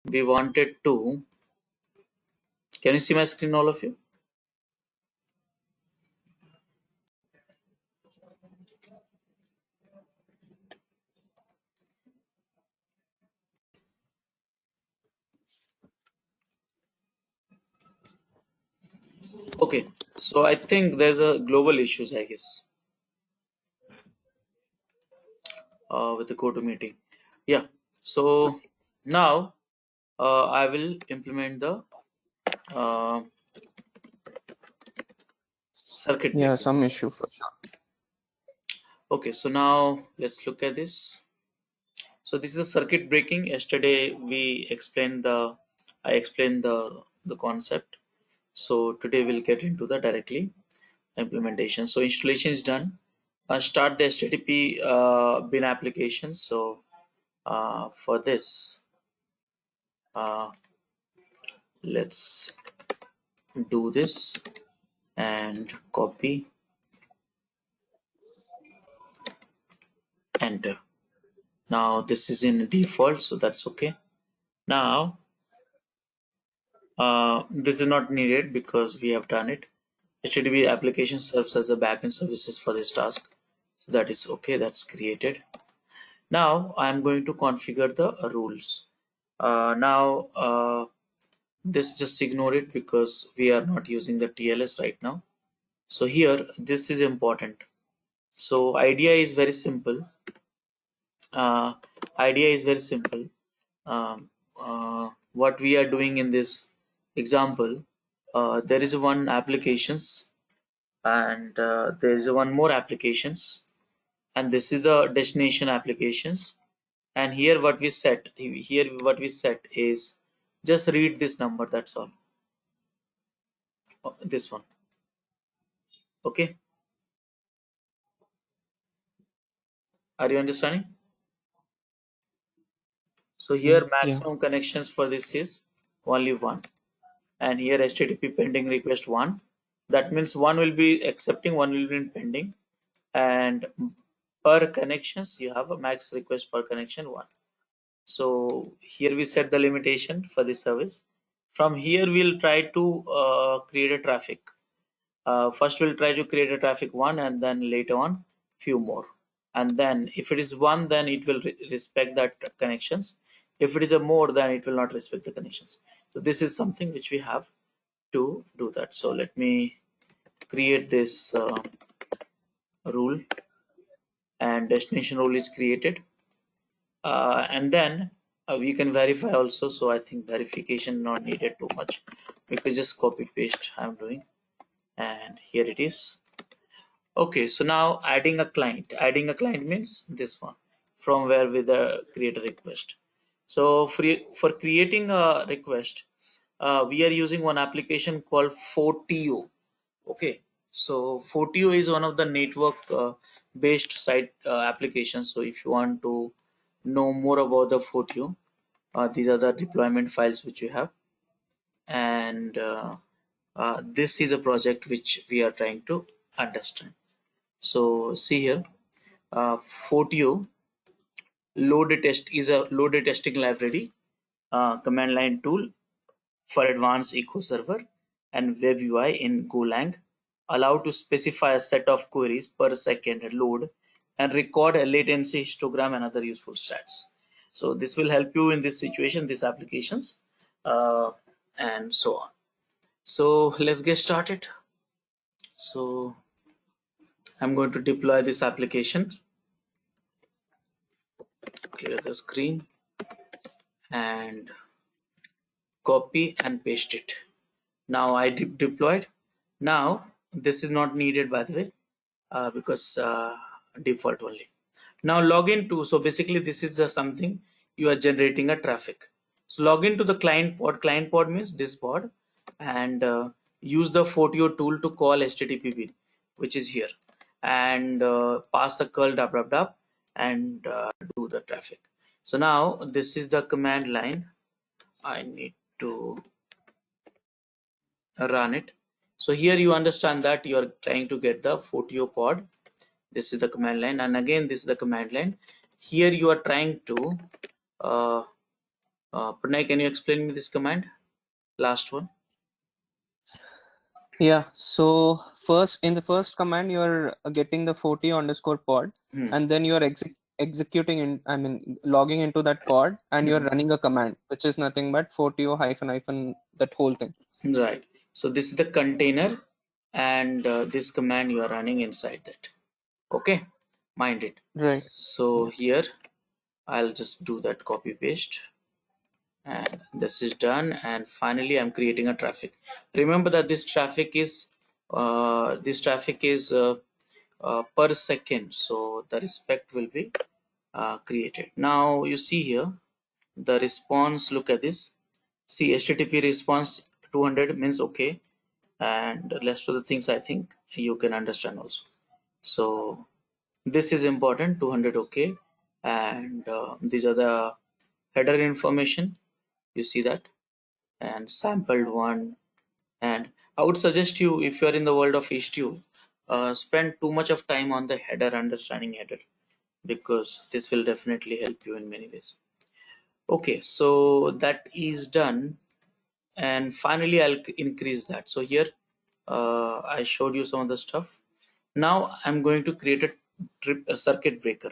we wanted to, can you see my screen, all of you? Okay, so I think there's a global issues, I guess, with the GoToMeeting. Yeah, so now I will implement the uh, circuit Yeah, breaking. some issue for sure. Okay, so now let's look at this. So this is a circuit breaking. Yesterday we explained I explained the concept. So today we'll get into the directly implementation. So installation is done. Start the HTTP bin application. So for this, uh, let's do this and copy, enter. Now this is in default, so that's okay. Now this is not needed because we have done it. HTTP application serves as a backend services for this task. So that is okay, that's created. Now I'm going to configure the rules. Now this just ignore it because we are not using the TLS right now. So here this is important. So uh, idea is very simple. What we are doing in this example, there is one applications and there is one more applications, and this is the destination applications. And here what we set is just read this number, that's all. This one, okay? Are you understanding? So here Yeah. maximum connections for this is only one, and here HTTP pending request one. That means one will be accepting, one will be pending, and per connections you have a max request per connection one. So here we set the limitation for this service. From here we'll try to create a traffic. First we'll try to create a traffic one, and then later on few more. And then if it is one, then it will respect that connections. If it is a more, then it will not respect the connections. So this is something which we have to do that. So let me create this rule, and destination rule is created. And then we can verify also. So I think verification not needed too much. We could just copy paste I'm doing, and here it is. Okay, so now adding a client. Adding a client means this one, from where we create a request. So for creating a request, we are using one application called Fortio. Okay, so Fortio is one of the network based site applications. So if you want to know more about the Fortio, these are the deployment files which you have, and this is a project which we are trying to understand. So see here, Fortio load test is a load testing library, command line tool for advanced echo server and web UI in Golang, allow to specify a set of queries per second load and record a latency histogram and other useful stats. So this will help you in this situation, these applications, uh, and so on. So let's get started. So I'm going to deploy this application, clear the screen, and copy and paste it. Now I deployed. Now this is not needed, by the way, because default only. Now log into, so basically this is something you are generating a traffic. So log into the client pod. Client pod means this pod, and use the Fortio tool to call HTTP bin, which is here, and pass the curl dap and do the traffic. So now this is the command line. I need to run it. So here you understand that you are trying to get the Fortio pod. This is the command line, and again this is the command line. Here you are trying to uh, Pranay, can you explain me this command? Last one. Yeah, so first in the first command you're getting the 40 underscore pod, Hmm. and then you're executing in, I mean logging into that pod, and you're Hmm. running a command which is nothing but 40 hyphen hyphen that whole thing. Right. So this is the container, and this command you are running inside that. Okay, mind it. Right. So Yeah. here I'll just do that copy paste, and this is done. And finally, I'm creating a traffic. Remember that this traffic is per second, so the respect will be created. Now you see here the response. Look at this. See, HTTP response 200 means okay, and rest of the things I think you can understand also. So this is important, 200 okay, and these are the header information. You see that, and sampled one. And I would suggest you, if you are in the world of Istio, spend too much of time on the header, understanding header, because this will definitely help you in many ways. Okay, so that is done, and finally I'll increase that. So here I showed you some of the stuff. Now I'm going to create a circuit breaker.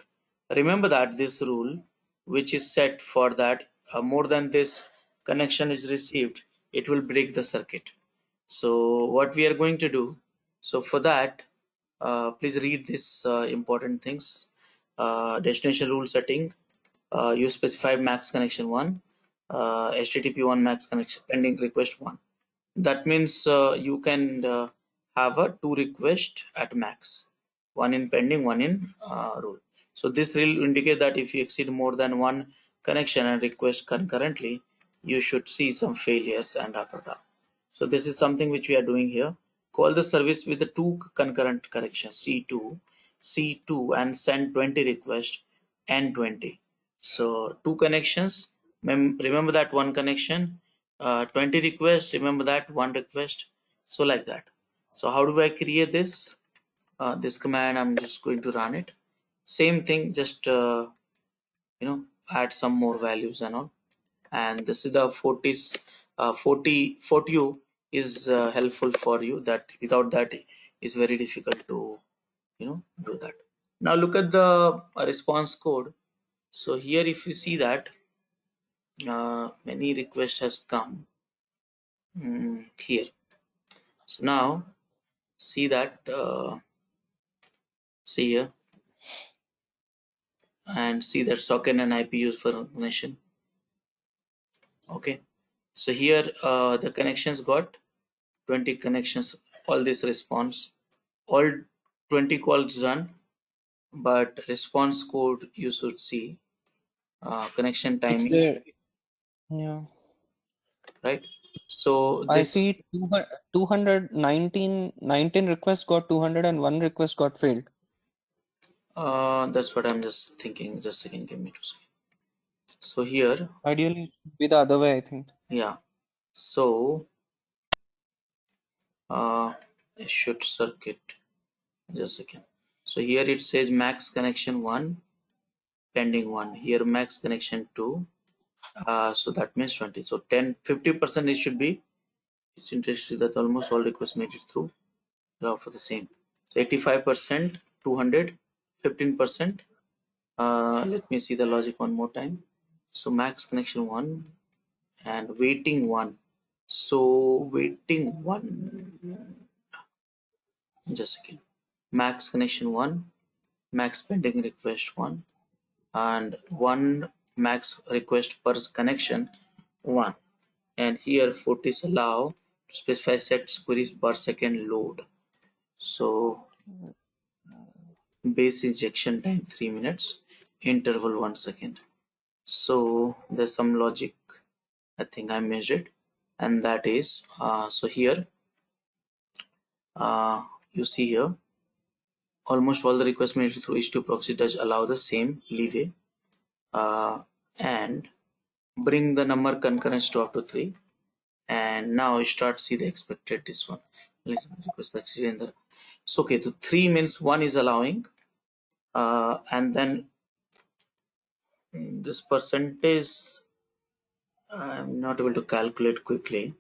Remember that this rule, which is set for that more than this connection is received, it will break the circuit. So what we are going to do, so for that, please read this important things. Destination rule setting, you specify max connection 1, HTTP 1 max connection pending request 1. That means you can have a 2 request at max, one in pending, one in rule. So this will indicate that if you exceed more than one connection and request concurrently, you should see some failures and da. So this is something which we are doing here. Call the service with the 2 concurrent connections, C2, and send 20 requests, N20. So 2 connections, remember that one connection, 20 requests, remember that one request. So like that. So how do I create this? This command, I'm just going to run it. Same thing, just add some more values and all. And this is the 40s, 40 is helpful for you, that without that is very difficult to do that. Now look at the response code. So here if you see that many request has come here. So now see that see here, and see that socket and IP used for connection. Okay, so here the connections got 20 connections, all this response, all 20 calls done, but response code you should see connection It's timing, there. Yeah. right? So I this see 219 19 requests got 201 request got failed. that's what I'm just thinking. Just a second, give me 2 seconds. So here, Ideally, it should be the other way, I think. yeah. So it should circuit. Just a second. So here it says max connection 1, pending 1. Here max connection 2. So that means 20. So 50% it should be. It's interesting that almost all requests made it through. Allow for the same. So 85%, 200, 15%. Let me see the logic one more time. So max connection 1 and waiting 1. So waiting 1. Just a second. Max connection 1, max pending request 1, and 1 max request per connection 1. And here 40 is allow to specify set queries per second load. So base injection time 3 minutes, interval 1 second. So there's some logic, I think I missed it, and that is so here you see here almost all the requests made through H2 proxy does allow the same leeway, and bring the number concurrence to up to 3. And now start see the expected this one. Let's request actually in the, so okay, so 3 means 1 is allowing, and then this percentage I'm not able to calculate quickly.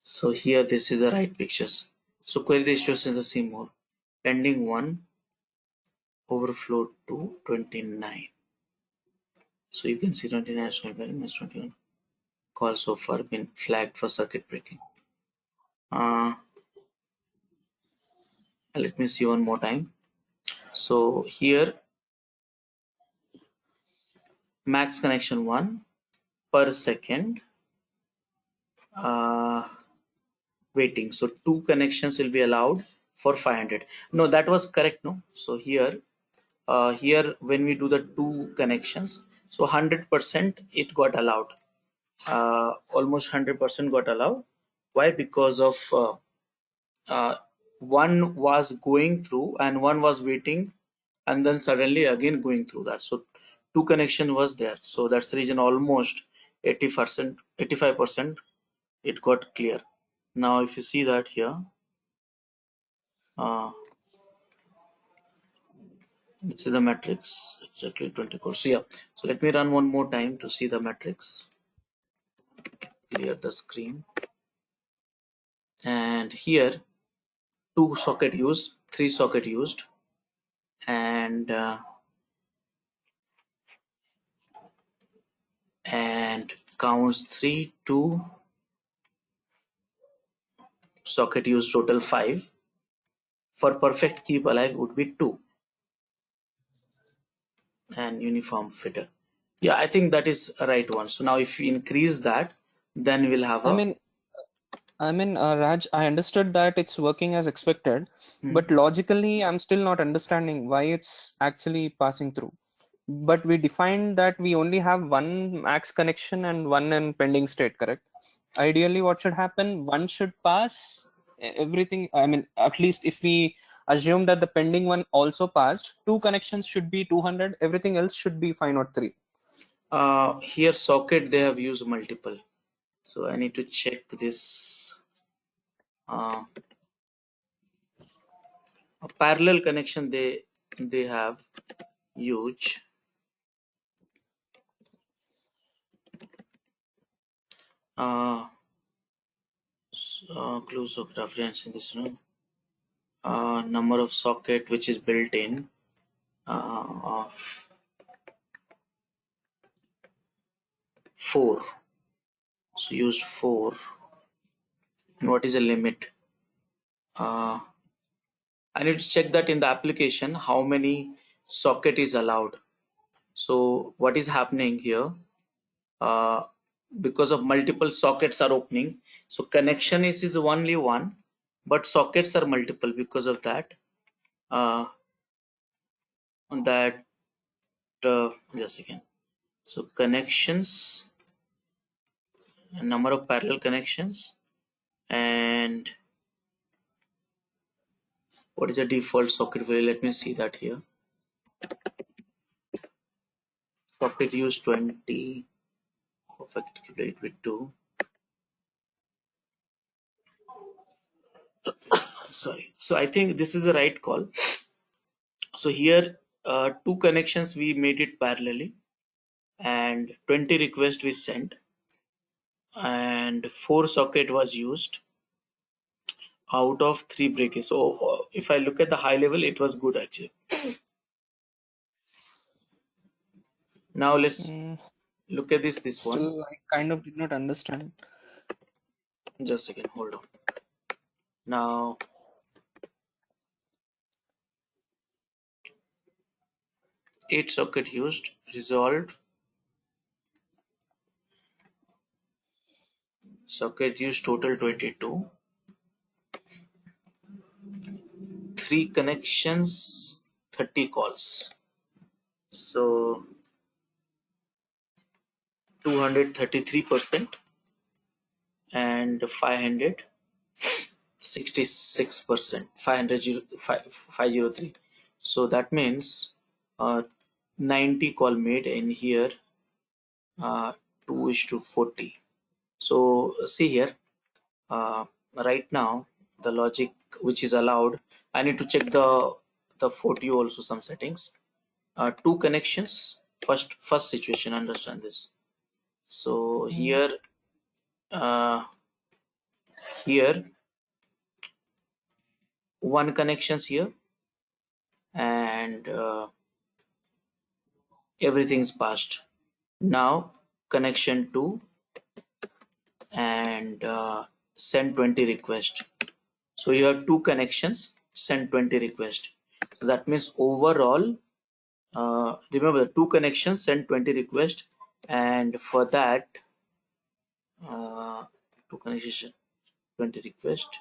So here this is the right pictures. So query ratios in the same mode. Pending 1 overflow to 29. So you can see 29 is 21 calls so far been flagged for circuit breaking. Let me see one more time. So here max connection 1 per second waiting. So 2 connections will be allowed for 500. No, that was correct. No. So here when we do the 2 connections, so 100% it got allowed. Almost 100% got allowed. Why? Because of one was going through and one was waiting, and then suddenly again going through that. So 2 connection was there. So that's the reason almost 80%, 85% it got clear. Now if you see that here, uh, this is the matrix exactly 20 calls. So yeah, so let me run one more time to see the matrix. Clear the screen, and here 2 socket used, 3 socket used, and counts 3 2 socket used, total 5. For perfect keep alive would be 2, and uniform fitter. Yeah, I think that is a right one. So now if we increase that, then we'll have I a mean, Raj, I understood that it's working as expected, hmm. but logically, I'm still not understanding why it's actually passing through. But we defined that we only have one max connection and one in pending state, correct? Ideally, what should happen? One should pass everything. I mean, at least if we assume that the pending one also passed, two connections should be 200, everything else should be 503. Here socket they have used multiple, so I need to check this. A parallel connection they have used. Close socket reference in this room. Number of socket which is built in, uh, 4. So used 4. And what is the limit? I need to check that in the application how many socket is allowed. So what is happening here? Uh, because of multiple sockets are opening, so connection is only one, but sockets are multiple. Because of that, uh, that just again. So connections, number of parallel connections, and what is the default socket value? Let me see that here. Socket use 20. Perfect. Calculate with 2. Sorry. So I think this is the right call. So here 2 connections we made it parallelly, and 20 requests we sent, and 4 socket was used out of 3 breakers. So if I look at the high level, it was good actually. Now let's Mm, look at this one. Still, I kind of did not understand. Just a second, hold on. Now 8 socket used, resolved. Socket used total 22. 3 connections, 30 calls. So 233% and 566%, 503. So that means 90 call made in here, 2 is to 40. So see here, uh, right now the logic which is allowed, I need to check the 40 also some settings. 2 connections, first situation, understand this. So here one connections here, and everything's passed. Now connection 2 and send 20 request. So you have two connections, send 20 request. So that means overall, remember, two connections send 20 request, and for that two connections 20 request,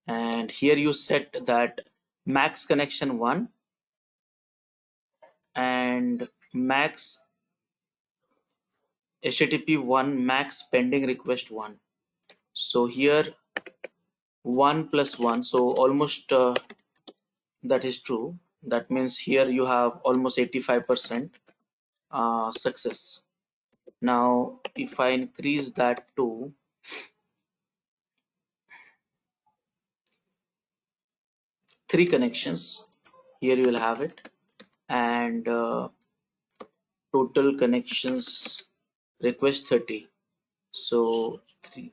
and here you set that max connection 1 and max HTTP 1 max pending request 1. So here 1 plus 1, so almost that is true. That means here you have almost 85% success. Now if I increase that to 3 connections, here you will have it, and total connections request 30. So 3,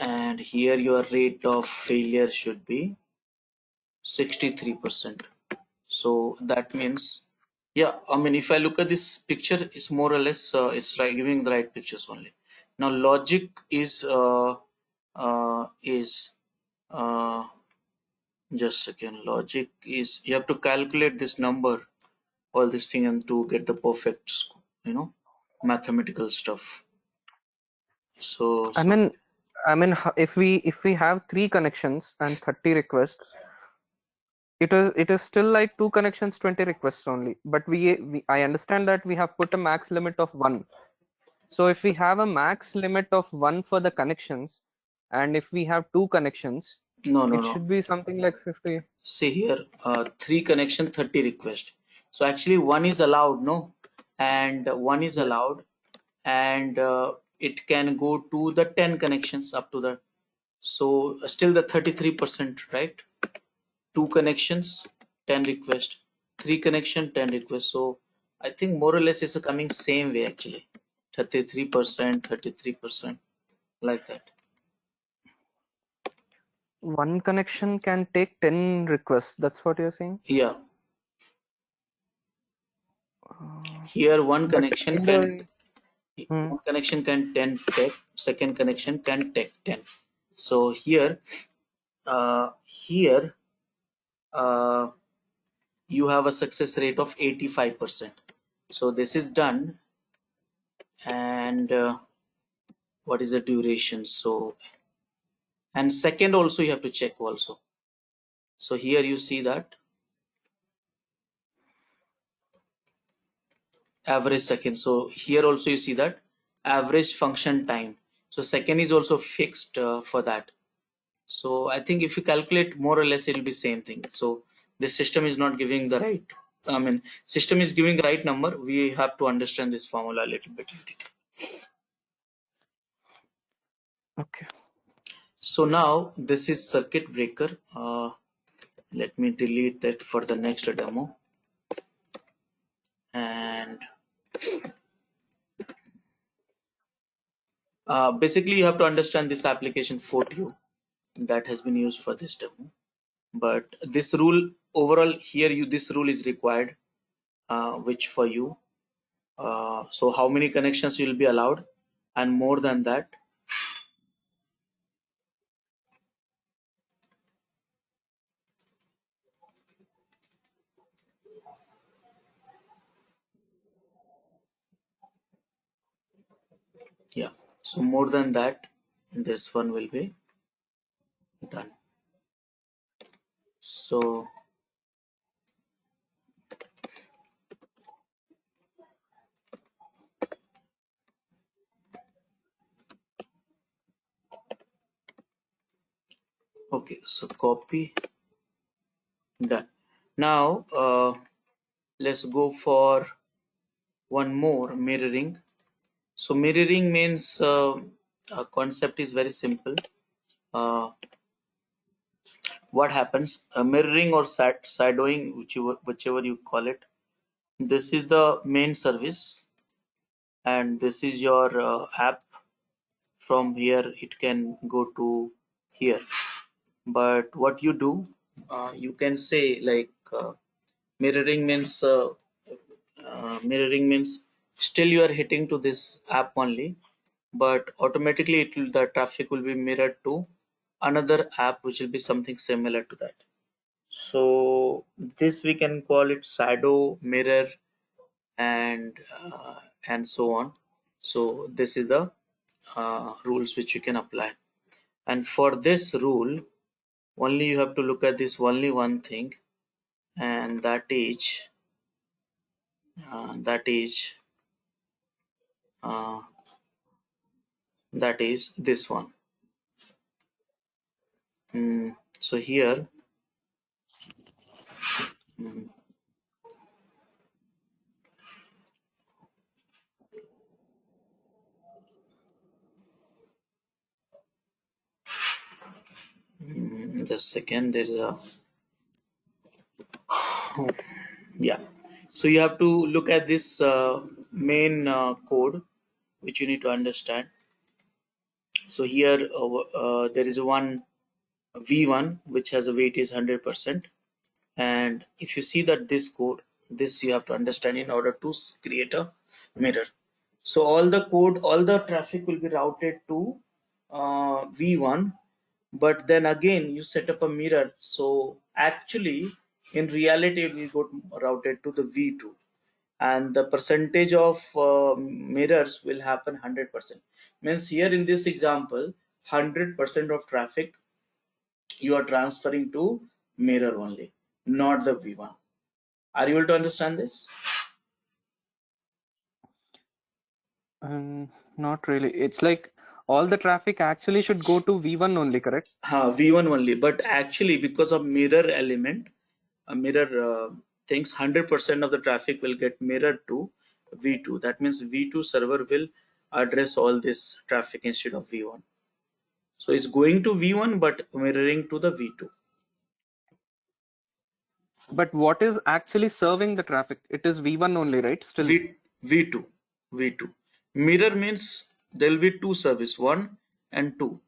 and here your rate of failure should be 63%. So that means, yeah, I mean, if I look at this picture, it's more or less it's right, giving the right pictures only. Now logic is just second. Logic is you have to calculate this number, all this thing, and to get the perfect, mathematical stuff. So I mean, if we have 3 connections and 30 requests, it is still like 2 connections, 20 requests only. But I understand that we have put a max limit of 1. So if we have a max limit of 1 for the connections, and if we have 2 connections, no, no, it no. should be something like 50. See here, 3 connection 30 request. So actually one is allowed, no, and one is Yes. allowed, and it can go to the 10 connections up to the, so still the 33%, right? 2 connections 10 request, 3 connection 10 request. So I think more or less it's coming same way actually, 33%, 33%, like that. One connection can take 10 requests. That's what you're saying? Yeah, Uh, here one but connection in can, the hmm, one connection can 10 take, second connection can take 10. So here uh, you have a success rate of 85%. So this is done, and what is the duration? So, and second also you have to check also. So here you see that average second. So here also you see that average function time. So second is also fixed for that. So I think if you calculate more or less, it will be same thing. So this system is not giving the right. I mean, system is giving the right number. We have to understand this formula a little bit in detail. okay. So now this is circuit breaker. Let me delete that for the next demo. And basically you have to understand this application 4 that has been used for this demo. But this rule overall here, this rule is required, which for you. So how many connections will be allowed, and more than that, yeah. So more than that, this one will be done. So okay, so copy, done. Now let's go for one more, mirroring. So mirroring means concept is very simple. Uh, what happens? Mirroring or shadowing, whichever you call it. This is the main service, and this is your app. From here it can go to here, but what you do, you can say like mirroring means still you are hitting to this app only, but automatically the traffic will be mirrored to another app which will be something similar to that. So this we can call it shadow mirror, and so on. So this is the rules which you can apply, and for this rule only you have to look at this only one thing, and uh, that is this one. So here, mm, just a second, there's a yeah. So you have to look at this main code which you need to understand. So here there is one v1 which has a weight is 100%, and if you see that this code, this you have to understand in order to create a mirror. So all the code, all the traffic will be routed to v1, but then again you set up a mirror, so actually in reality it will go routed to the v2, and the percentage of mirrors will happen 100%. Means here in this example 100% of traffic you are transferring to mirror only, not the v1. Are you able to understand this? Not really. It's like all the traffic actually should go to V1 only, correct? V1 only, but actually because of mirror element, a mirror things, 100% of the traffic will get mirrored to v2. That means v2 server will address all this traffic instead of v1. So it's going to v1 but mirroring to the v2. But what is actually serving the traffic? It is V1 only, right? Still. V2. V2. Mirror means there will be two service, one and two.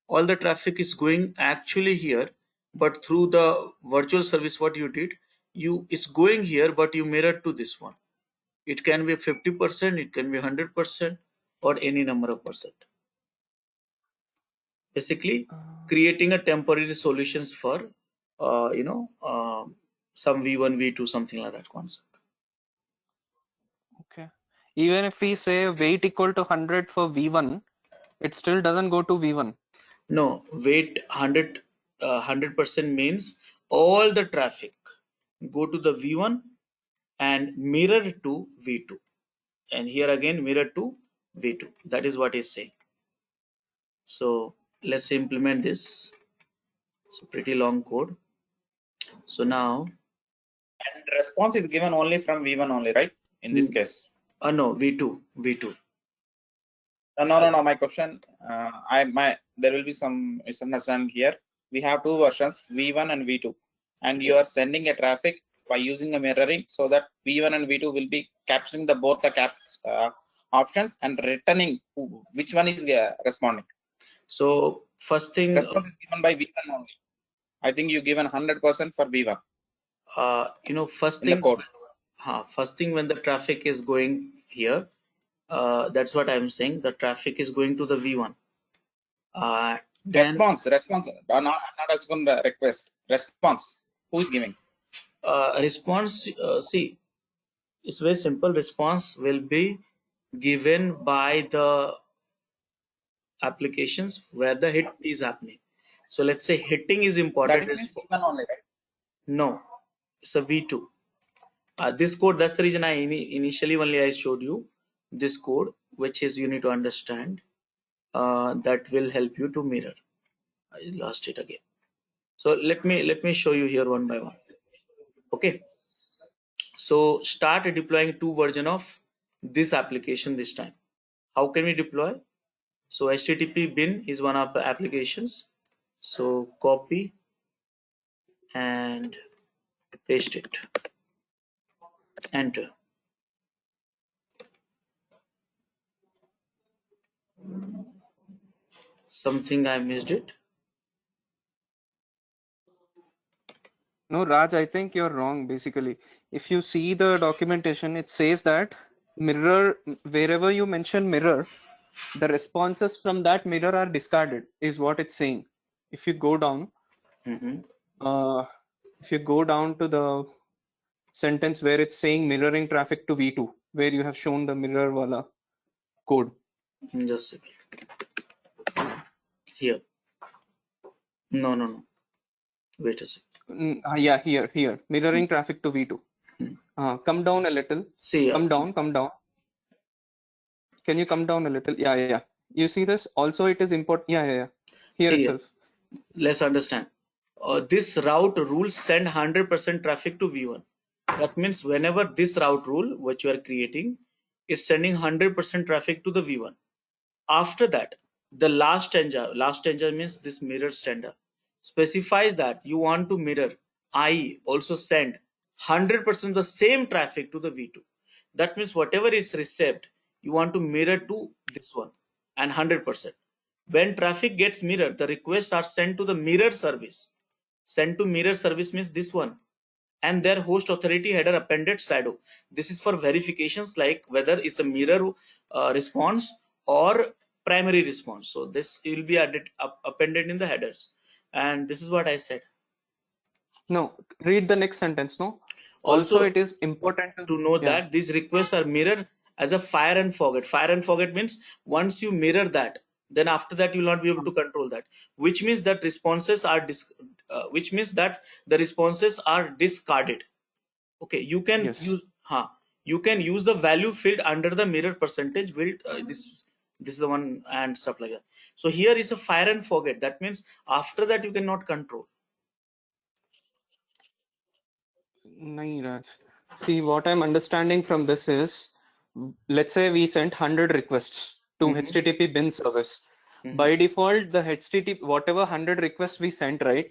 All the traffic is going actually here, but through the virtual service, what you did, it's going here, but you mirror to this one. It can be 50%, it can be 100%, or any number of percent. Basically, creating a temporary solutions for, some V1, V2, something like that concept. Okay. Even if we say weight equal to 100 for V1, it still doesn't go to V1. No, weight 100% means all the traffic go to the V1 and mirror to V2, and here again mirror to V2. That is what is saying. So let's implement this. It's a pretty long code. So now, And response is given only from V1 only, right? In this case. no, V2, V2. No. My question, there will be some misunderstanding here. We have two versions, V1 and V2, and you are Yes. sending a traffic by using a mirroring, so that V1 and V2 will be capturing the both the options and returning which one is responding. So first thing, Response is given by V1 only. I think you given 100% for V1 first in the thing, code. first thing when the traffic is going here, that's what I'm saying. The traffic is going to the V1. Then Response. Not asking the request. Response. Who is giving? response. See, it's very simple. Response will be given by the applications where the hit is happening. So let's say hitting is That important. is means V1 only, right? No, it's a V2. This code, that's the reason I initially only I showed you this code, which is you need to understand. That will help you to mirror. I lost it again. So let me show you here one by one. Okay. So start deploying two version of this application this time. How can we deploy? So HTTP bin is one of the applications. So copy and paste it. Enter. Something I missed it. No, Raj, I think you're wrong. Basically, if you see the documentation, it says that mirror, wherever you mention mirror, the responses from that mirror are discarded, is what it's saying. If you go down, Mm-hmm. uh, if you go down to the sentence where it's saying mirroring traffic to V2, where you have shown the mirror wala code. Just a second. Here. No. Wait a second. Yeah, here, mirroring traffic to V2. Come down a little. See, Come down. Can you come down a little? Yeah. You see this? Also, it is important. Yeah. Here see, itself. let's understand. This route rule send 100% traffic to V1. That means whenever this route rule, which you are creating, it's sending 100% traffic to the V1. After that, the last stanza means this mirror stanza, specifies that you want to mirror, I also send 100% the same traffic to the V2. That means whatever is received, you want to mirror to this one and 100%. When traffic gets mirrored, the requests are sent to the mirror service. Sent to mirror service means this one, and their host authority header appended shadow. This is for verifications like whether it's a mirror response or primary response. So this will be appended in the headers, and this is what I said. No, read the next sentence. No. Also, Also, it is important to know yeah. that these requests are mirrored as a fire and forget. Fire and forget means once you mirror that, then after that you will not be able to control that. Which means that responses are which means that the responses are discarded. Okay, you can Yes. use you can use the value field under the mirror percentage built. This is the one and stuff like that. So here is a fire and forget. That means after that you cannot control. Nahin, Raj. See, what I'm understanding from this is, let's say we sent 100 requests to Mhm. HTTP bin service. Mhm. By default, the HTTP, whatever 100 requests we sent, right,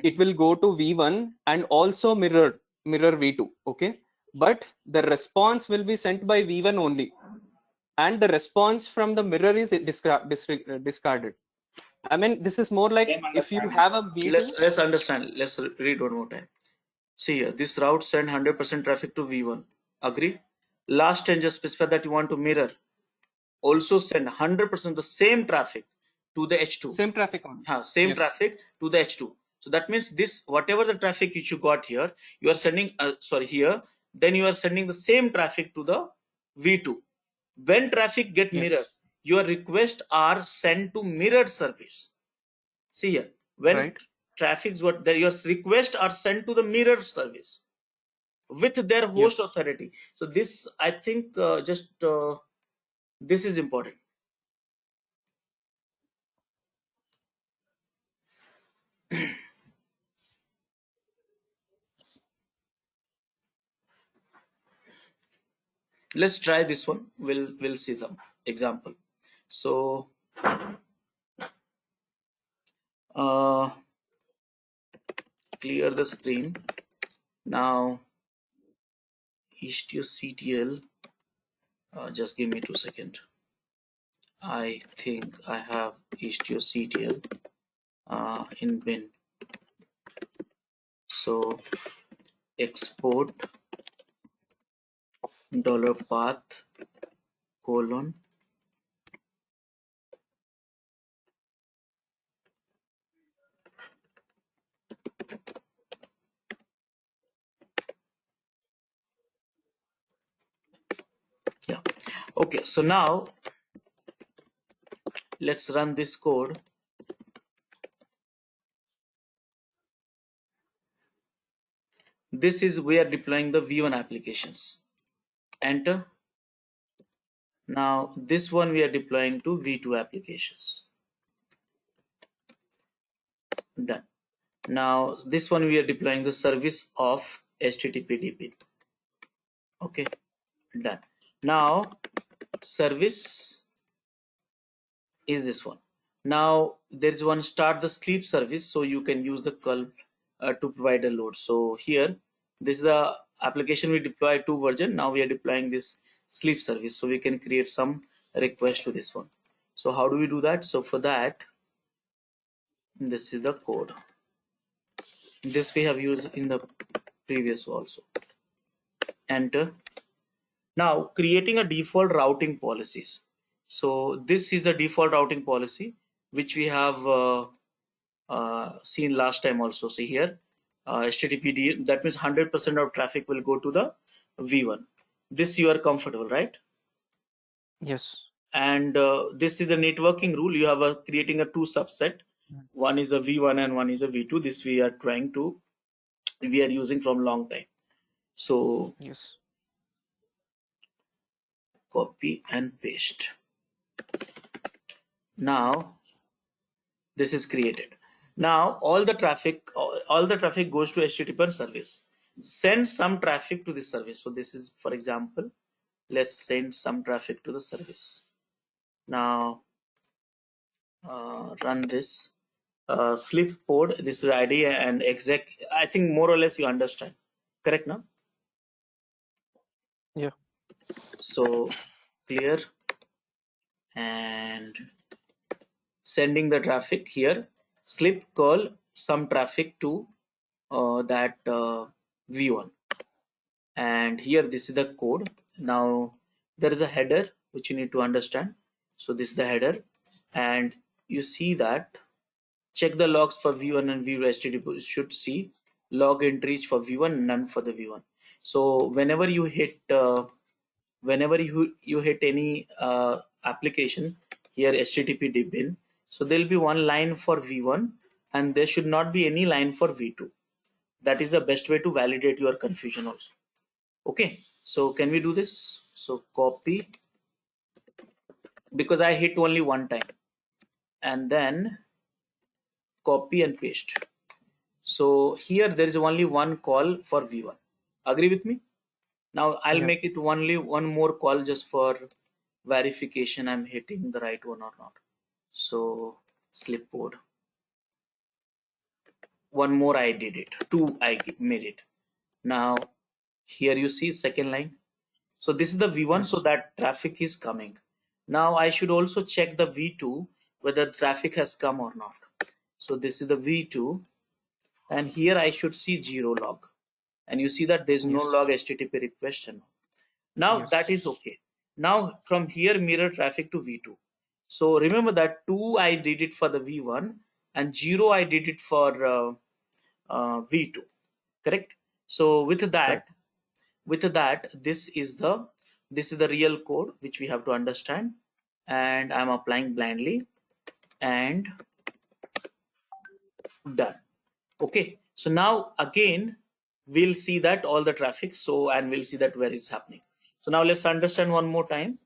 it will go to V1 and also mirror V2. Okay. But the response will be sent by V1 only. And the response from the mirror is discarded. I mean, this is more like Same if you understanding. have a V2. Let's understand. Let's read one more time. See here, this route send 100% traffic to V1. Agree? Last change just specify that you want to mirror. Also send 100% the same traffic to the H2. Same traffic only. Same Yes. traffic to the H2. So that means this, whatever the traffic which you got here, you are sending, here, then you are sending the same traffic to the V2. When traffic get mirrored, Yes. your requests are sent to mirrored service. See here, when Right. traffic's what your requests are sent to the mirror service with their host Yes. authority. So this, I think, this is important. Let's try this one. We'll see some example. So uh, clear the screen now. Istio CTL. Just give me 2 seconds. I think I have Istio CTL in bin. So export $path colon yeah. Okay, so now let's run this code. This is we are deploying the V1 applications. Enter. Now this one we are deploying to V2 applications. Done. Now this one we are deploying the service of HTTP. Okay, done. Now service is this one. Now there is one start the sleep service, so you can use the curl to provide a load. So here this is the application we deploy 2 version. Now we are deploying this sleep service, so we can create some request to this one. So how do we do that? So for that, this is the code. This we have used in the previous also. Enter. Now creating a default routing policies. So this is a default routing policy which we have seen last time also. See here, HTTPD, that means 100% of traffic will go to the V1. This you are comfortable, right? Yes. And this is the networking rule. You have creating a two subset. One is a V1 and one is a V2. This we are using from long time. So Yes. copy and paste. Now this is created. Now all the traffic goes to HTTP service. Send some traffic to this service. So this is, for example, let's send some traffic to the service. Now run this. Flip code. This is ID and exec. I think more or less you understand. Correct now? Yeah. So clear and sending the traffic here. Slip curl some traffic to that V1. And here this is the code. Now there is a header which you need to understand. So this is the header, and you see that check the logs for V1 and V2. HTTP should see log entries for V1, none for the V1. So whenever you hit any application here, HTTP dbin, so there will be one line for V1 and there should not be any line for V2. That is the best way to validate your confusion also. Okay, so can we do this? So copy, because I hit only one time, and then copy and paste. So here there is only one call for V1. Agree with me? Now I'll Yeah. make it only one more call just for verification I'm hitting the right one or not. So slipboard. One more I did it. Two I made it. Now here you see second line. So this is the V1, so Yes. that traffic is coming. Now I should also check the V2 whether traffic has come or not. So this is the V2, and here I should see 0 log. And you see that there is no Yes. log HTTP request. Now Yes. that is okay. Now from here mirror traffic to V2. So remember that 2 I did it for the V1 and 0 I did it for V2. Correct? So Correct. with that this is the real code which we have to understand, and I'm applying blindly and done. Okay, so now again we'll see that all the traffic, so and we'll see that where it's happening. So now let's understand one more time.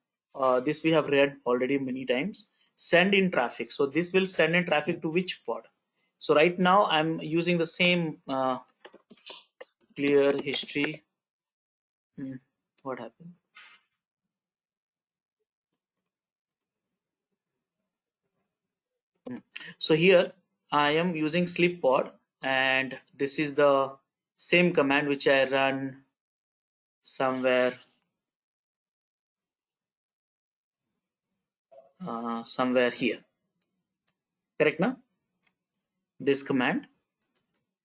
This we have read already many times. Send in traffic. So this will send in traffic to which pod? So right now I'm using the same clear history. What happened? So here I am using sleep pod, and this is the same command which I run somewhere here. Correct now? This command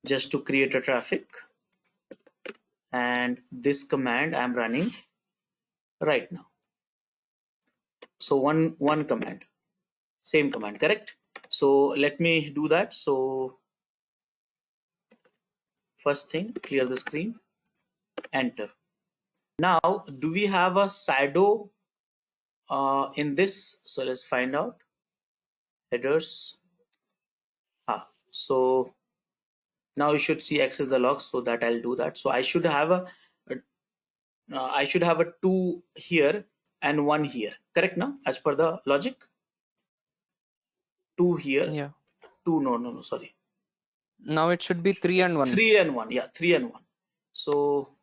just to create a traffic, and this command I'm running right now. So one command, same command, correct? So let me do that. So first thing, clear the screen, enter. Now do we have a shadow in this? So let's find out. Headers. So now you should see access the logs, so that I'll do that. So I should have a 2 here and 1 here, correct now, as per the logic? 2 here, Yeah. 2, no, sorry, Now it should be 3 and 1. 3 and 1, yeah, 3 and 1. So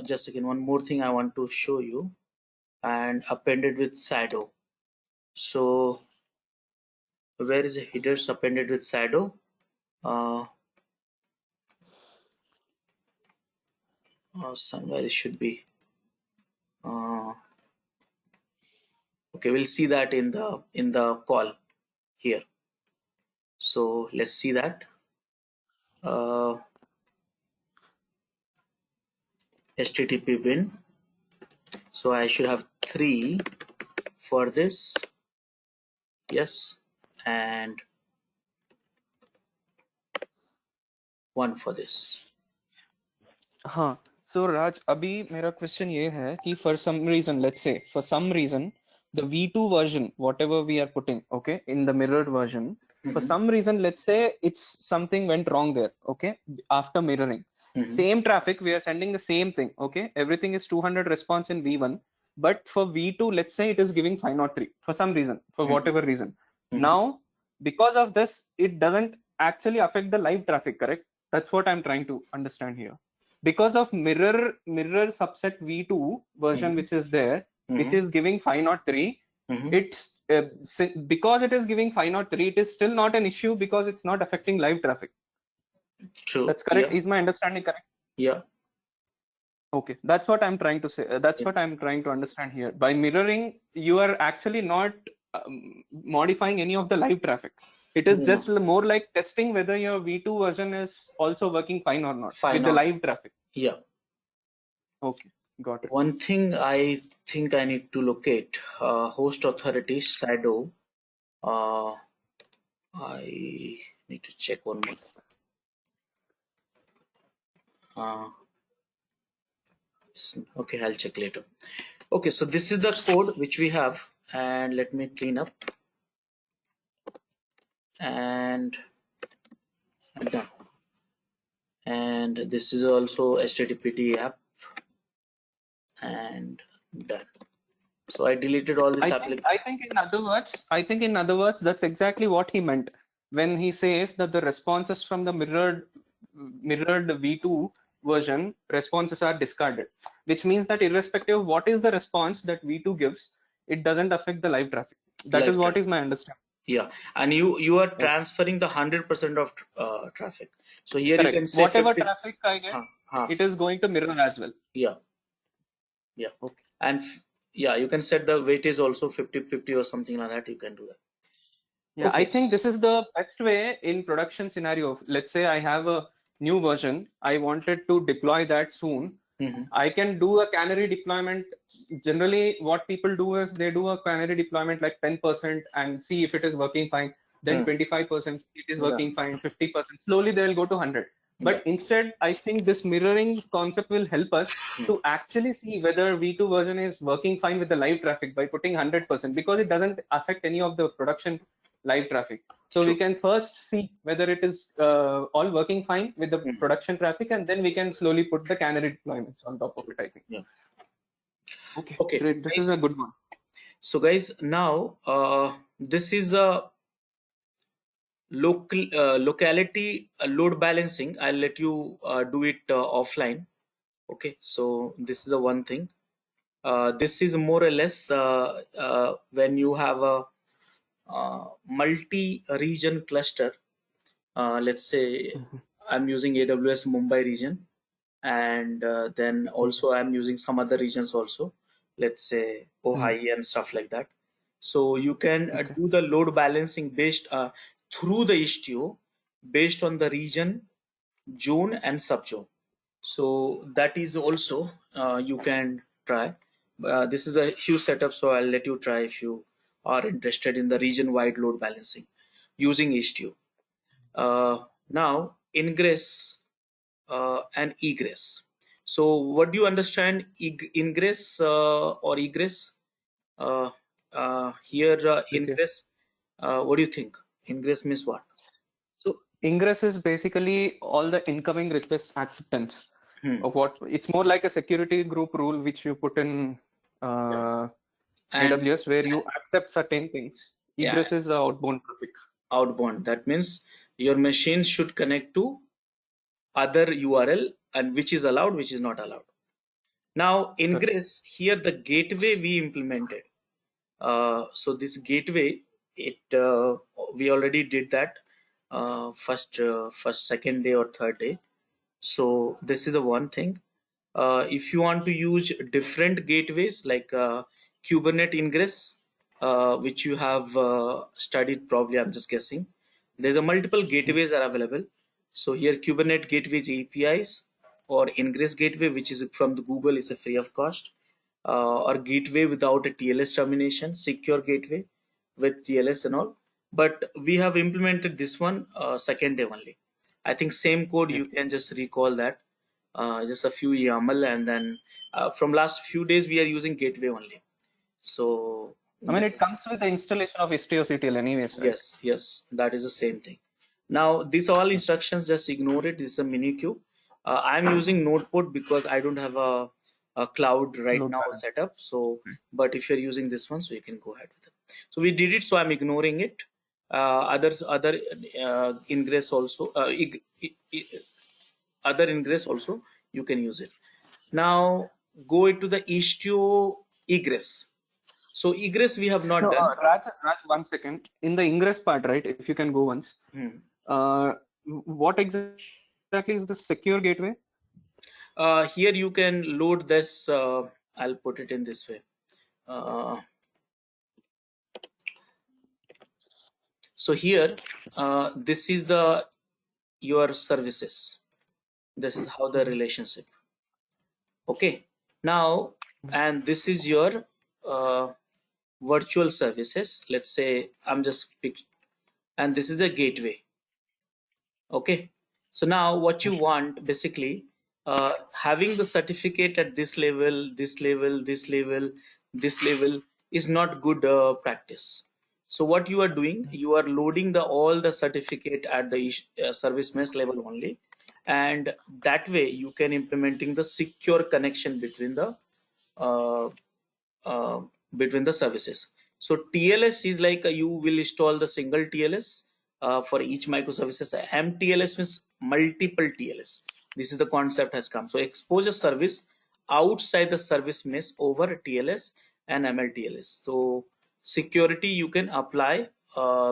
just again, one more thing I want to show you, and appended with shadow. So where is the headers appended with shadow? Somewhere it should be. Okay, we'll see that in the call here. So let's see that. HTTP bin. So I should have 3 for this. Yes, and 1 for this. हाँ. So Raj, अभी मेरा question ये है कि for some reason, let's say for some reason, the V2 version, whatever we are putting, okay, in the mirrored version, for some reason, let's say it's something went wrong there, okay, after mirroring. Same traffic, we are sending the same thing, okay, everything is 200 response in V1, but for V2, let's say it is giving 503 for some reason, for whatever reason. Now, because of this, it doesn't actually affect the live traffic, correct? That's what I'm trying to understand here. Because of mirror subset V2 version, which is there, which is giving 503, it's because it is giving 503, it is still not an issue because it's not affecting live traffic. True. That's correct. Yeah. Is my understanding correct? Yeah. Okay, that's what I'm trying to say. That's what I'm trying to understand here. By mirroring, you are actually not modifying any of the live traffic. It is just more like testing whether your V2 version is also working fine or not with the live traffic. Yeah. Okay, got it. One thing I think I need to locate, host authority shadow. I need to check one more. Okay, I'll check later. Okay, so this is the code which we have, and let me clean up. And done. And this is also HTTP app, and done. So I deleted all this application. I think in other words, that's exactly what he meant when he says that the responses from the mirrored V2 version responses are discarded, which means that irrespective of what is the response that V2 gives, it doesn't affect the live traffic. That is what is my understanding. Yeah, and you are transferring the 100% of traffic. So here Correct. you can say whatever traffic I get, it is going to mirror as well. Yeah. Okay. And yeah, you can set the weightage also 50-50 or something like that. You can do that. Yeah, okay. I think this is the best way in production scenario. Let's say I have a new version. I wanted to deploy that soon. I can do a canary deployment. Generally, what people do is they do a canary deployment like 10% and see if it is working fine. Then 25% it is working fine. 50%. Slowly they will go to 100. But instead, I think this mirroring concept will help us to actually see whether V2 version is working fine with the live traffic by putting 100% because it doesn't affect any of the production live traffic. So we can first see whether it is all working fine with the production traffic, and then we can slowly put the canary deployments on top of it, I think. Yeah. Okay, great. This is a good one. So guys, now this is a locality load balancing. I'll let you do it offline. Okay, so this is the one thing. This is more or less when you have a multi-region cluster. Let's say I'm using AWS Mumbai region, and then also I'm using some other regions also. Let's say Ohio and stuff like that. So you can do the load balancing based through the Istio based on the region, zone, and subzone. So that is also you can try. This is a huge setup, so I'll let you try if you are interested in the region-wide load balancing using Istio. Now ingress and egress. So what do you understand ingress or egress? Here ingress. What do you think? Ingress means what? So ingress is basically all the incoming request acceptance. Of what it's more like a security group rule which you put in AWS where you accept certain things. Egress is the outbound traffic. Outbound. That means your machine should connect to other URL and which is allowed, which is not allowed. Now ingress, here the gateway we implemented. So this gateway, we already did that first second day or third day. So this is the one thing. If you want to use different gateways like Kubernetes ingress, which you have studied probably, I'm just guessing. There's a multiple gateways are available. So here Kubernetes gateways APIs, or Ingress gateway, which is from the Google, is a free of cost, or gateway without a TLS termination, secure gateway with TLS and all. But we have implemented this one second day only. I think same code you can just recall that, just a few YAML, and then from last few days we are using gateway only. So I mean, it this, comes with the installation of Istio CTL anyways, right? yes, that is the same thing. Now these all instructions, just ignore it. This is a mini queue. I'm using Notepad because I don't have a cloud right Load now balance. set up. So, but if you're using this one, so you can go ahead with it. So we did it. So I'm ignoring it. Other ingress also, other ingress also you can use it. Now go into the Istio egress. So egress we have not No, done. Raj, 1 second. In the ingress part, right? If you can go once. Hmm. What exactly is the secure gateway? Here you can load this. I'll put it in this way. Uh, so here, this is the your services. This is how the relationship. Okay. Now, and this is your uh, virtual services. Let's say I'm just pick, and this is a gateway. Okay. So now what you want basically, having the certificate at this level, this level, this level, this level is not good practice. So what you are doing, you are loading the all the certificate at the service mesh level only, and that way you can implementing the secure connection uh, uh, between the services. So TLS is like you will install the single TLS for each microservices. MTLS means multiple TLS. This is the concept has come. So expose a service outside the service mesh over TLS and MLTLS. So security you can apply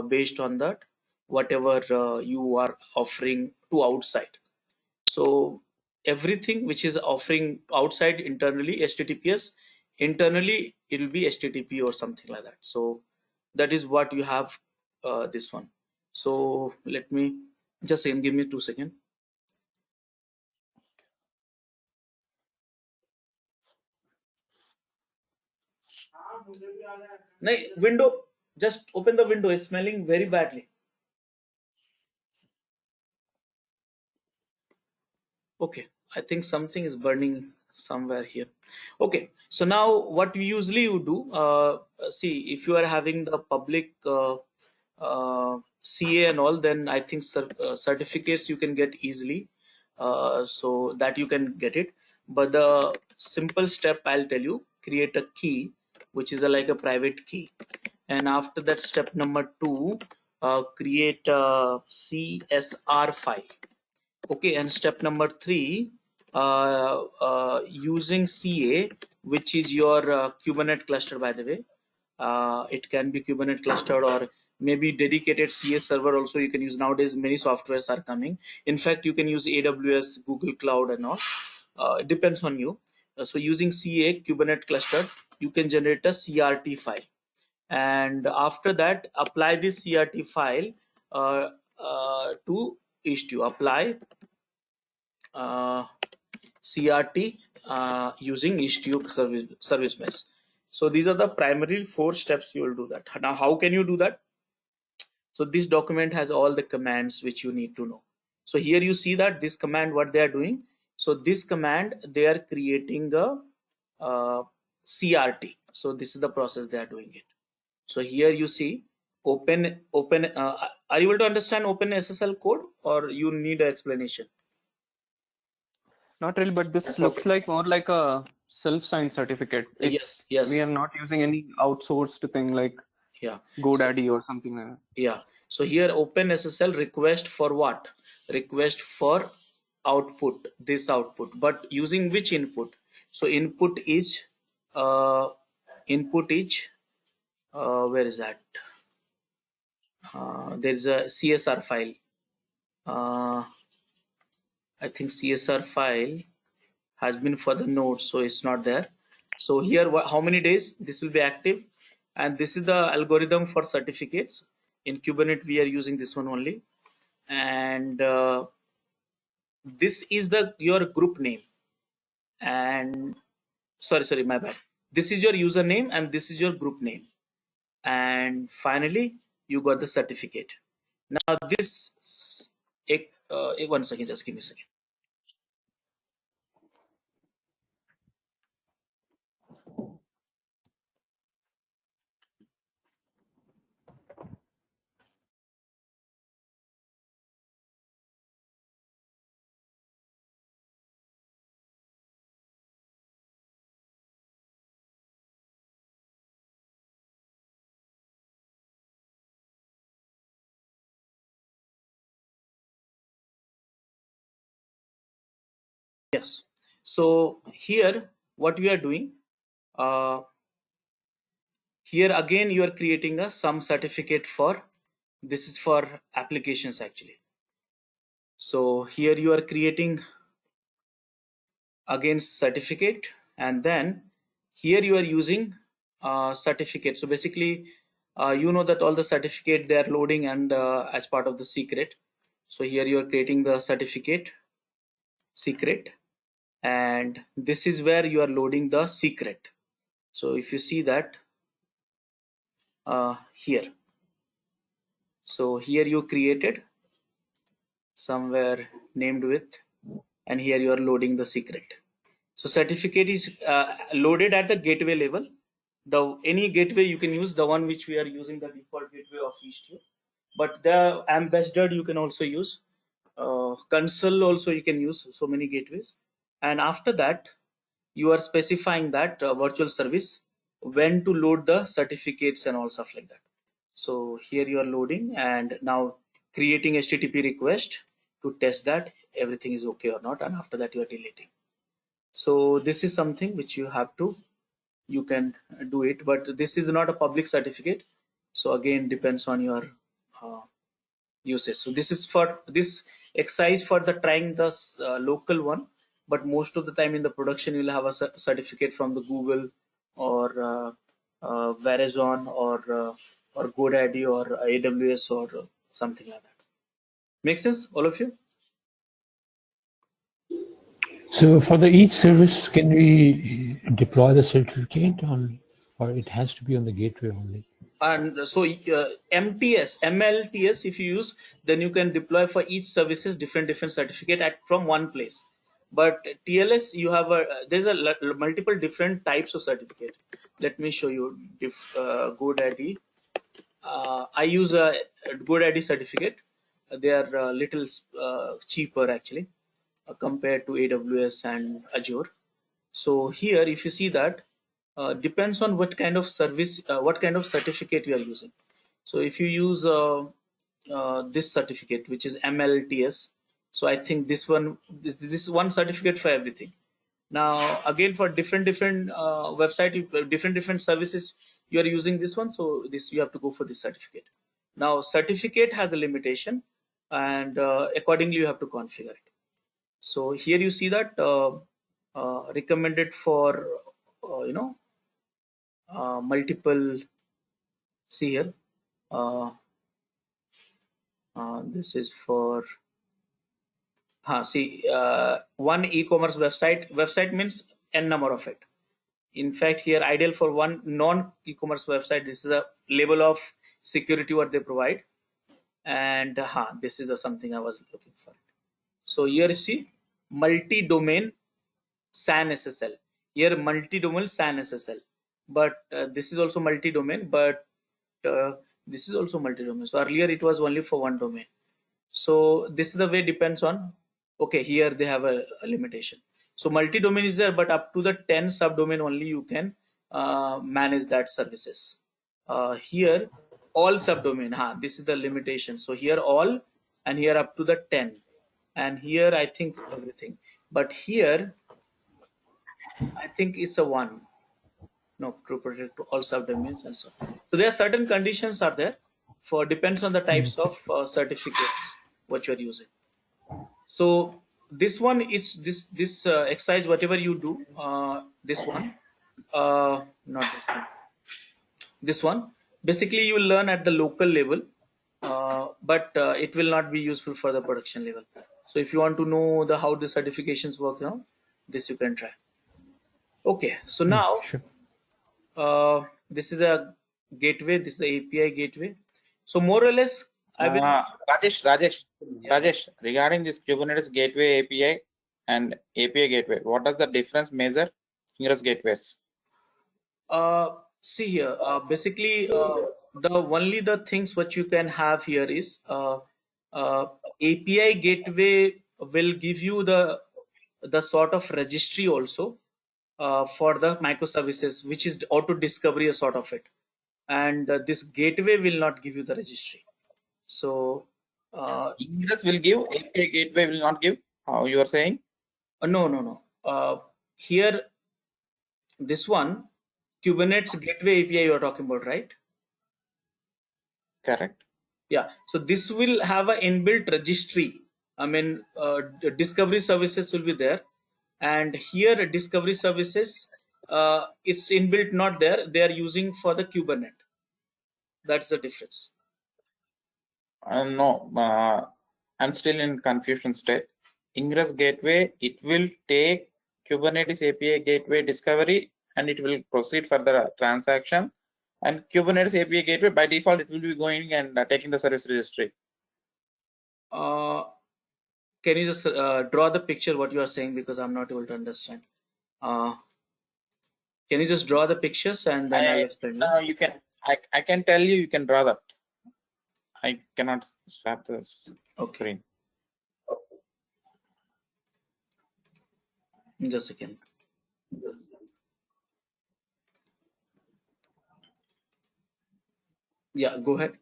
based on that, whatever you are offering to outside. So everything which is offering outside internally HTTPS, internally it will be HTTP or something like that. So that is what you have this one. So let me just give me 2 seconds. No, window, just open the window. It's smelling very badly. Okay, I think something is burning somewhere here. Okay, so now what usually you do, see, if you are having the public CA and all, then I think certificates you can get easily, so that you can get it. But the simple step I'll tell you: create a key, which is like a private key, and after that, step number 2, create a CSR file. Okay, and step number 3, using CA, which is your Kubernetes cluster, by the way. It can be Kubernetes clustered or maybe dedicated CA server also you can use. Nowadays many softwares are coming. In fact, you can use AWS, Google Cloud and all. It depends on you. So using CA Kubernetes cluster, you can generate a CRT file, and after that apply this CRT file to Istio. Apply CRT using Istio service mesh. So these are the primary 4 steps you will do that. Now, how can you do that? So this document has all the commands which you need to know. So here you see that this command, what they are doing. So this command, they are creating a CRT. So this is the process they are doing it. So here you see open. Are you able to understand open SSL code, or you need an explanation? Not really, but this looks like more like a self-signed certificate. Yes, We yes, are not using any outsourced thing like yeah. So GoDaddy or something like that. yeah, so here OpenSSL request for what? Request for output, this output, but using which input? So uh, input is where is that? There is a CSR file. Uh, I think CSR file has been for the node, so it's not there. So here, how many days this will be active? and this is the algorithm for certificates. In Kubernetes we are using this one only, and this is the your group name, and sorry my bad, this is your username and this is your group name, and finally you got the certificate. Now this one second, just give me a second. Yes, so here what we are doing, uh, here again you are creating a some certificate for, this is for applications actually. So here you are creating again certificate, and then here you are using certificate. So basically you know that all the certificate they are loading and as part of the secret. So here you are creating the certificate secret, and this is where you are loading the secret. So if you see that here, so here you created somewhere named with, and here you are loading the secret. So certificate is loaded at the gateway level. The any gateway you can use, the one which we are using, the default gateway of Istio, but the ambassador you can also use, console also you can use, so many gateways. And after that you are specifying that virtual service when to load the certificates and all stuff like that. So here you are loading and now creating HTTP request to test that everything is okay or not, and after that you are deleting. So this is something which you have to, you can do it, but this is not a public certificate, so again depends on your uh, usage. So this is for this exercise for the trying the local one, but most of the time in the production you'll have a certificate from the Google or Verizon or GoDaddy or AWS or something like that. Make sense, all of you? So for the each service, can we deploy the certificate on, or it has to be on the gateway only? And so MLTS if you use, then you can deploy for each services different certificate at from one place. But TLS you have a there's a multiple different types of certificate. Let me show you. GoDaddy, I use a GoDaddy certificate. They are a little cheaper actually compared to AWS and Azure. So here if you see that depends on what kind of service, what kind of certificate you are using. So if you use this certificate which is MLTS, so I think this one, this one certificate for everything. Now again for different website, different services you are using this one, so this you have to go for this certificate. Now certificate has a limitation, and accordingly you have to configure it. So here you see that recommended for multiple. See here, uh, this is for see one e-commerce website. Website means n number of it. In fact, here ideal for one non-e-commerce website. This is a level of security what they provide, and this is the something I was looking for. So here you see multi-domain SAN SSL. Here multi-domain SAN SSL, but this is also multi-domain, but this is also multi-domain. So earlier it was only for one domain. So this is the way depends on. Okay, here they have a limitation. So multi-domain is there, but up to the 10 subdomain only you can manage that services. Here all subdomain. This is the limitation. So here all, and here up to the 10, and here I think everything. But here I think it's a one. No, to protect all subdomains and so. So there are certain conditions are there for depends on the types of certificates what you are using. So this one is this exercise whatever you do, this one not this one. this one. Basically you will learn at the local level, but it will not be useful for the production level. So if you want to know the how the certifications work now, this you can try. Okay, so now Sure. this is a gateway, this is the API gateway. So more or less I will Rajesh, regarding this Kubernetes gateway API and API gateway, what does the difference measure? Ingress gateways. see here, basically the only the things what you can have here is API gateway will give you the sort of registry also for the microservices, which is auto discovery, a sort of it. And this gateway will not give you the registry. So Ingress will give, API gateway will not give. How you are saying? no. Here, this one, Kubernetes gateway API you are talking about, right? Correct. Yeah. So this will have an inbuilt registry. I mean, discovery services will be there, and here discovery services, it's inbuilt not there. They are using for the Kubernetes. That's the difference. No, I'm still in confusion state. Ingress gateway, it will take Kubernetes API gateway discovery and it will proceed for the transaction. And Kubernetes API gateway, by default, it will be going and taking the service registry. Can you just draw the picture what you are saying, because I'm not able to understand. Can you just draw the pictures and then I'll explain you? You can. I can tell you. You can draw that. I cannot swap this screen. Just a second. Yeah, go ahead.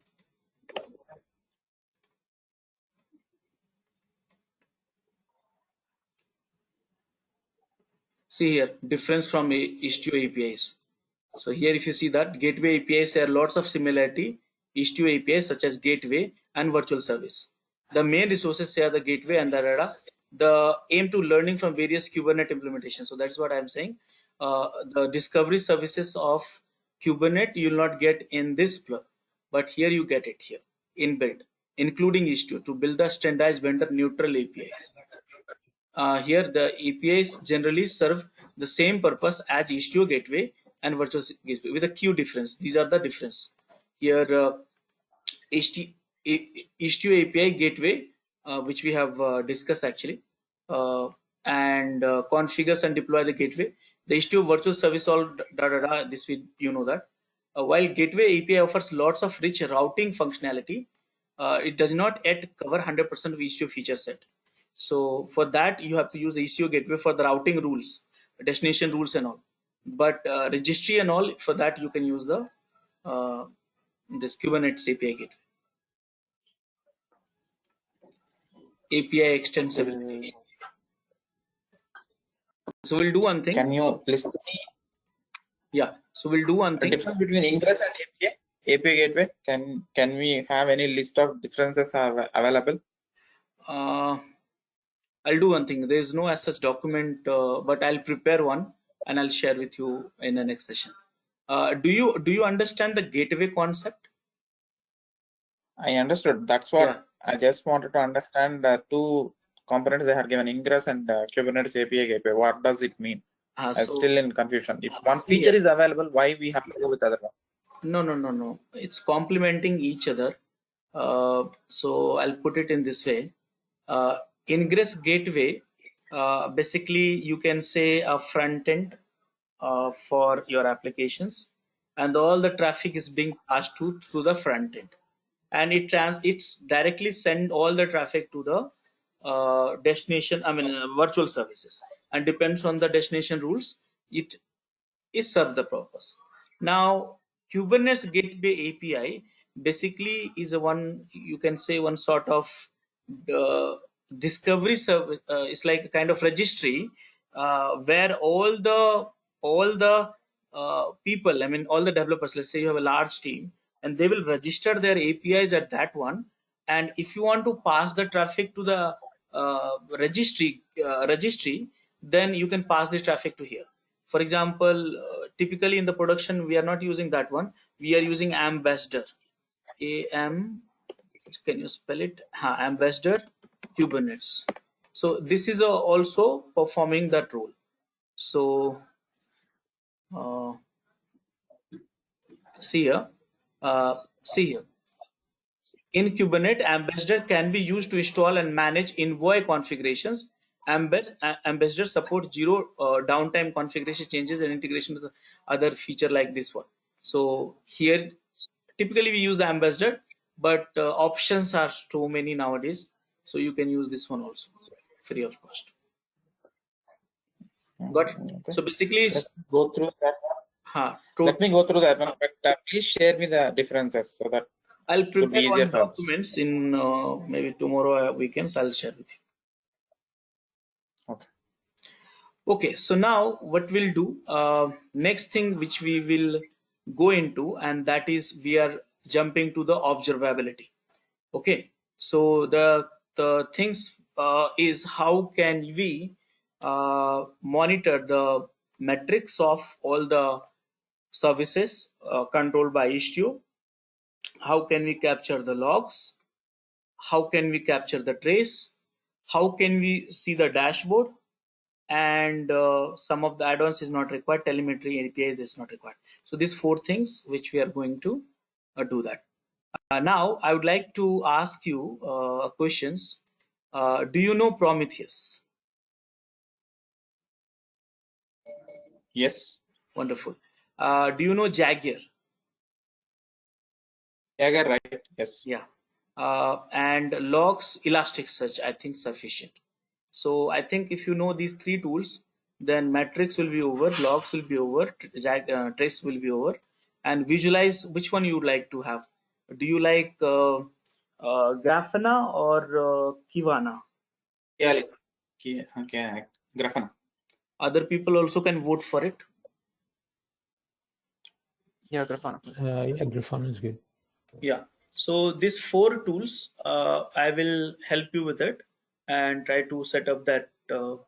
See here, difference from Istio APIs. So here, if you see that gateway APIs, there are lots of similarity. Istio APIs such as gateway and virtual service. The main resources here are the gateway and the data. The aim to learning from various Kubernetes implementations. So that's what I'm saying. The discovery services of Kubernetes you will not get in this plug, but here you get it here inbuilt, including Istio to build the standardized vendor neutral APIs. Here the APIs generally serve the same purpose as Istio gateway and virtual gateway with a key difference. These are the difference. Here Istio API gateway, which we have discussed actually, and configures and deploy the gateway. The Istio virtual service all this you know that. While gateway API offers lots of rich routing functionality, it does not yet cover 100% of Istio feature set. So for that you have to use the Istio gateway for the routing rules, destination rules and all. But registry and all, for that you can use the this Kubernetes API gateway. API extensibility. So we'll do one thing. Can you list? Yeah. So we'll do one The thing. difference between Ingress and API gateway. Can we have any list of differences are available? I'll do one thing. There is no as such document, but I'll prepare one and I'll share with you in the next session. Do you understand the gateway concept? I understood. That's what I just wanted to understand. The two components they had given, Ingress and Kubernetes API gateway. What does it mean? I'm still in confusion. If one feature is available, why we have to go with other one? No. It's complementing each other. So I'll put it in this way. Ingress gateway, basically you can say a front end for your applications, and all the traffic is being passed through the front end, and it's directly send all the traffic to the destination. I mean virtual services, and depends on the destination rules. It is serve the purpose. Now, Kubernetes Gateway API basically is a one, you can say one sort of discovery service. It's like a kind of registry where all the people, I mean all the developers. Let's say you have a large team, and they will register their APIs at that one. And if you want to pass the traffic to the registry, then you can pass the traffic to here. For example, typically in the production we are not using that one. We are using ambassador. Can you spell it? Ambassador Kubernetes. So this is also performing that role. So see here, see here. In Kubernetes, Ambassador can be used to install and manage envoy configurations. Ambassador supports zero downtime configuration changes and integration with the other feature like this one. So here, typically we use the Ambassador, but options are so many nowadays. So you can use this one also, free of cost. Got it? Okay. So basically, Let's go through that one. Let me go through that one, but please share me the differences so that I'll it will be prepare easier one for us. documents in maybe tomorrow weekends. I'll share with you. Okay. Okay, so now what we'll do, next thing which we will go into, and that is we are jumping to the observability. Okay, so the things is how can we monitor the metrics of all the services controlled by Istio. How can we capture the logs? How can we capture the trace? How can we see the dashboard? And some of the add-ons is not required. Telemetry API is not required. So these four things which we are going to do that. Now I would like to ask you questions. Do you know Prometheus? Yes. Wonderful. Do you know Jaguar? Jaguar, right? Yes. Yeah. And logs, Elasticsearch, I think sufficient. So I think if you know these three tools, then metrics will be over, logs will be over, trace will be over, and visualize which one you would like to have. Do you like Grafana or Kivana? Yeah. Okay. Grafana. Other people also can vote for it. Yeah, Grafana. Yeah, Grafana is good. Yeah. So these four tools, I will help you with it and try to set up that for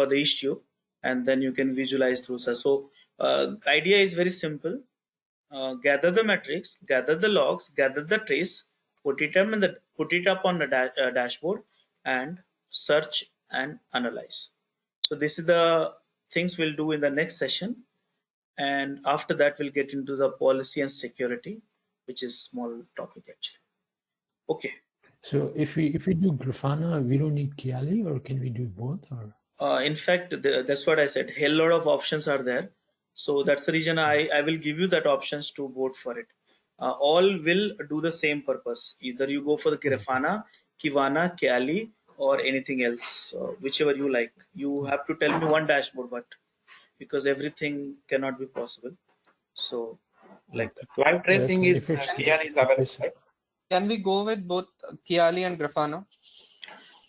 the issue, and then you can visualize through such. So idea is very simple. Gather the metrics, gather the logs, gather the trace, put it up on the dashboard, and search and analyze. So this is the things we'll do in the next session, and after that we'll get into the policy and security, which is small topic actually. Okay. So if we do Grafana, we don't need Kiali, or can we do both? Or In fact, that's what I said. Hell lot of options are there, so that's the reason I will give you that options to vote for it. All will do the same purpose. Either you go for the Grafana, Kivana, Kali, or anything else, whichever you like. You have to tell me one dashboard, but because everything cannot be possible, so like that. Live tracing if is it's here is available, right? Can we go with both Kiali and Grafana?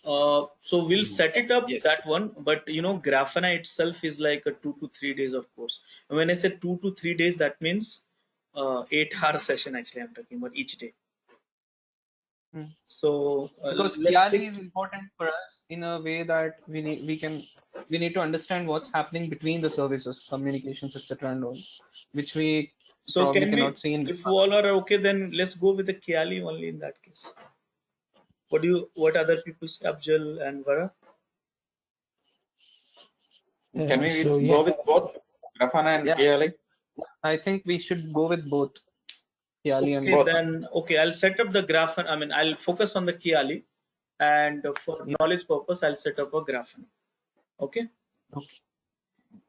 So we'll set it up Yes. that one, but Grafana itself is like a 2 to 3 days of course. And when I say 2 to 3 days, that means 8-hour session actually I'm talking about each day. So Because let's Kiali is important for us in a way that we need to understand what's happening between the services, communications, etc., and all, which we so probably can we, cannot see in if Grafana. all are okay, then let's go with the Kiali only in that case. What other people say, Abjal and Vara? Can we so, go with both Grafana and Yeah. Kiali? I think we should go with both Kiali and Okay, both. then I'll set up the Grafana. I'll focus on the Kiali, and for knowledge purpose, I'll set up a Grafana. Okay. Okay.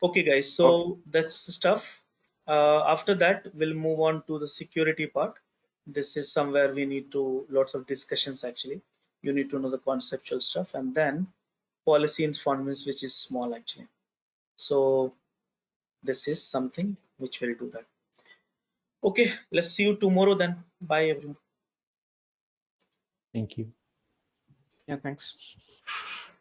Okay, guys. So that's the stuff. After that, we'll move on to the security part. This is somewhere we need to lots of discussions actually. You need to know the conceptual stuff, and then policy informants, which is small actually. So this is something which will do that. Okay, let's see you tomorrow then. Bye everyone. thank you. Yeah, thanks.